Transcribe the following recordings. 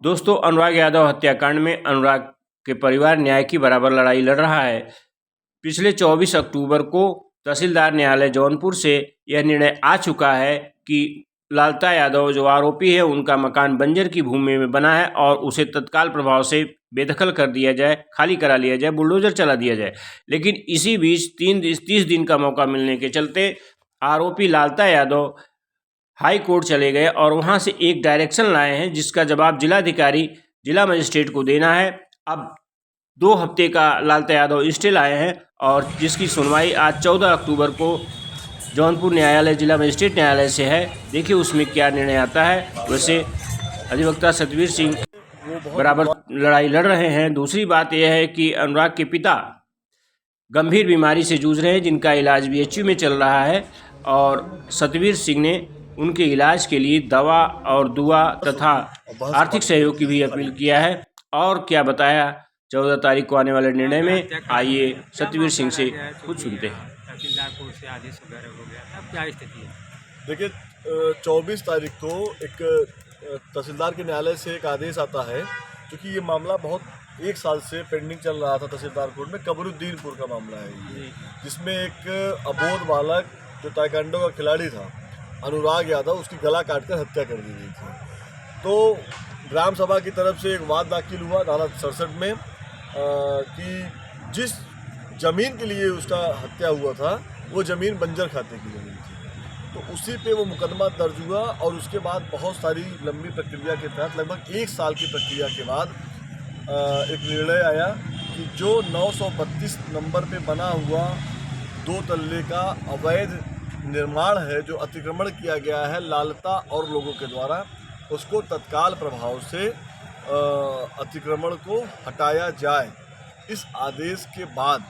दोस्तों, अनुराग यादव हत्याकांड में अनुराग के परिवार न्याय की बराबर लड़ाई लड़ रहा है। पिछले 24 अक्टूबर को तहसीलदार न्यायालय जौनपुर से यह निर्णय आ चुका है कि लालता यादव जो आरोपी है उनका मकान बंजर की भूमि में बना है और उसे तत्काल प्रभाव से बेदखल कर दिया जाए, खाली करा लिया जाए, बुलडोजर चला दिया जाए। लेकिन इसी बीच 30 दिन का मौका मिलने के चलते आरोपी लालता यादव हाई कोर्ट चले गए और वहां से एक डायरेक्शन लाए हैं जिसका जवाब जिलाधिकारी जिला मजिस्ट्रेट को देना है। अब 2 हफ्ते का लालता यादव स्टे लाए हैं और जिसकी सुनवाई आज 14 अक्टूबर को जौनपुर न्यायालय जिला मजिस्ट्रेट न्यायालय से है। देखिए उसमें क्या निर्णय आता है। वैसे अधिवक्ता सतवीर सिंह बराबर लड़ाई लड़ रहे हैं। दूसरी बात यह है कि अनुराग के पिता गंभीर बीमारी से जूझ रहे हैं जिनका इलाज बीएचयू में चल रहा है और सतवीर सिंह ने उनके इलाज के लिए दवा और दुआ तथा आर्थिक सहयोग की भी अपील किया है। और क्या बताया 14 तारीख को आने वाले निर्णय में, आइए सतवीर सिंह से कुछ सुनते हैं। तहसीलदार कोर्ट से आदेश वगैरह हो गया, अब क्या स्थिति है? देखिए 24 तारीख को एक तहसीलदार के न्यायालय से एक आदेश आता है, क्योंकि ये मामला बहुत 1 साल से पेंडिंग चल रहा था तहसीलदार कोर्ट में। कबरुद्दीनपुर का मामला है ये, जिसमें एक अबोध बालक जो ताइक्वांडो का खिलाड़ी था अनुराग यादव, उसकी गला काटकर हत्या कर दी गई थी। तो ग्राम सभा की तरफ से एक वाद दाखिल हुआ धारा 67 में कि जिस ज़मीन के लिए उसका हत्या हुआ था वो ज़मीन बंजर खाते की ज़मीन थी। तो उसी पे वो मुकदमा दर्ज हुआ और उसके बाद बहुत सारी लंबी प्रक्रिया के तहत लगभग 1 साल की प्रक्रिया के बाद एक निर्णय आया कि जो 932 नंबर पे बना हुआ 2 तल्ले का अवैध निर्माण है, जो अतिक्रमण किया गया है लालता और लोगों के द्वारा, उसको तत्काल प्रभाव से अतिक्रमण को हटाया जाए। इस आदेश के बाद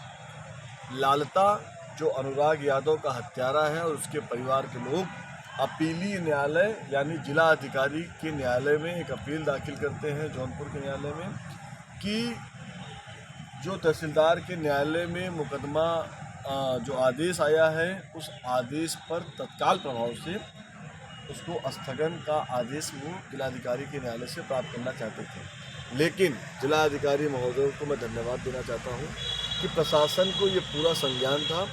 लालता जो अनुराग यादव का हत्यारा है और उसके परिवार के लोग अपीली न्यायालय यानी जिला अधिकारी के न्यायालय में एक अपील दाखिल करते हैं जौनपुर के न्यायालय में कि जो तहसीलदार के न्यायालय में मुकदमा जो आदेश आया है उस आदेश पर तत्काल प्रभाव से उसको स्थगन का आदेश वो जिलाधिकारी के न्यायालय से प्राप्त करना चाहते थे। लेकिन जिलाधिकारी महोदय को मैं धन्यवाद देना चाहता हूँ कि प्रशासन को ये पूरा संज्ञान था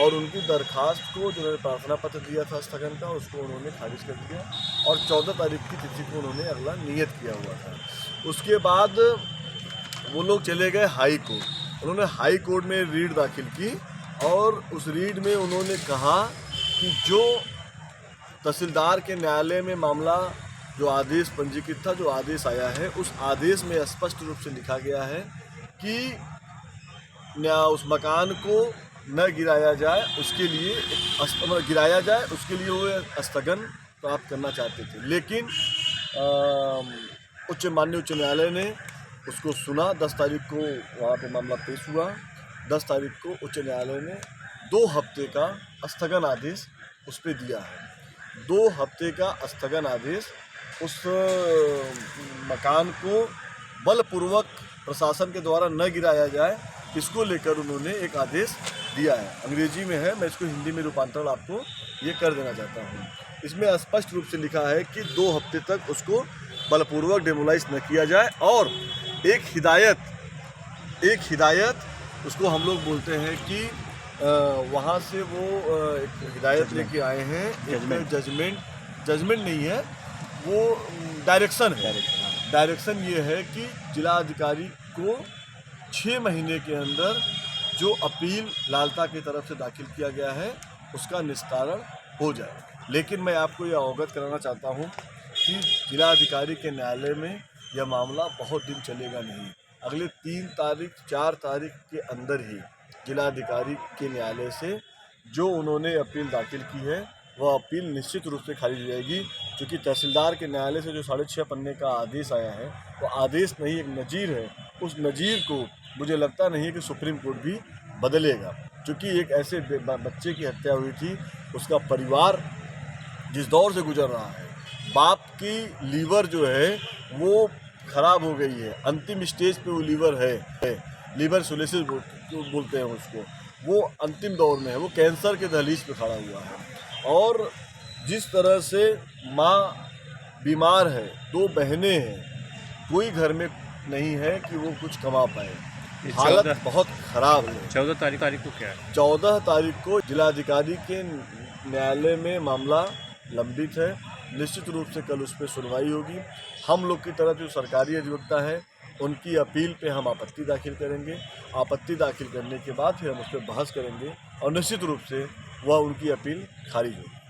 और उनकी दरखास्त को जो उन्होंने प्रार्थना पत्र दिया था स्थगन का, उसको उन्होंने खारिज कर दिया और 14 तारीख की तिथि को उन्होंने अगला नियत किया हुआ था। उसके बाद वो लोग चले गए हाई कोर्ट। उन्होंने हाई कोर्ट में रीट दाखिल की और उस रीट में उन्होंने कहा कि जो तहसीलदार के न्यायालय में मामला जो आदेश पंजीकृत था, जो आदेश आया है, उस आदेश में स्पष्ट रूप से लिखा गया है कि उस मकान को न गिराया जाए, उसके लिए वो स्थगन प्राप्त करना चाहते थे। लेकिन माननीय उच्च न्यायालय ने उसको सुना। 10 तारीख को वहाँ पे मामला पेश हुआ। 10 तारीख को उच्च न्यायालय ने 2 हफ्ते का स्थगन आदेश उस पर दिया है। 2 हफ्ते का स्थगन आदेश उस मकान को बलपूर्वक प्रशासन के द्वारा न गिराया जाए, इसको लेकर उन्होंने एक आदेश दिया है। अंग्रेजी में है, मैं इसको हिंदी में रूपांतरण आपको ये कर देना चाहता हूँ। इसमें स्पष्ट रूप से लिखा है कि 2 हफ्ते तक उसको बलपूर्वक डेमोलाइज न किया जाए और एक हिदायत उसको हम लोग बोलते हैं कि वहाँ से वो एक हिदायत लेके आए हैं, एक जजमेंट नहीं है, वो डायरेक्शन है। डायरेक्शन ये है कि जिला अधिकारी को 6 महीने के अंदर जो अपील लालता की तरफ से दाखिल किया गया है उसका निस्तारण हो जाए। लेकिन मैं आपको यह अवगत कराना चाहता हूँ कि जिला अधिकारी के न्यायालय में यह मामला बहुत दिन चलेगा नहीं। अगले 3 तारीख 4 तारीख के अंदर ही जिलाधिकारी के न्यायालय से जो उन्होंने अपील दाखिल की है वह अपील निश्चित रूप से खारिज हो जाएगी, क्योंकि तहसीलदार के न्यायालय से जो 6.5 पन्ने का आदेश आया है वो आदेश नहीं, एक नज़ीर है। उस नज़ीर को मुझे लगता नहीं है कि सुप्रीम कोर्ट भी बदलेगा, क्योंकि एक ऐसे बच्चे की हत्या हुई थी, उसका परिवार जिस दौर से गुजर रहा है, बाप की लीवर जो है वो ख़राब हो गई है, अंतिम स्टेज पे वो लीवर है, लीवर सिरोसिस बोलते हैं उसको, वो अंतिम दौर में है, वो कैंसर के दहलीज पे खड़ा हुआ है। और जिस तरह से माँ बीमार है, 2 बहनें हैं, कोई घर में नहीं है कि वो कुछ कमा पाए। ये हालत 14 बहुत खराब है। 14 तारीख को क्या है? 14 तारीख को जिलाधिकारी के न्यायालय में मामला लंबित है। निश्चित रूप से कल उस पर सुनवाई होगी। हम लोग की तरफ जो सरकारी अधिवक्ता है उनकी अपील पे हम आपत्ति दाखिल करेंगे। आपत्ति दाखिल करने के बाद फिर हम उस पर बहस करेंगे और निश्चित रूप से वह उनकी अपील खारिज होगी।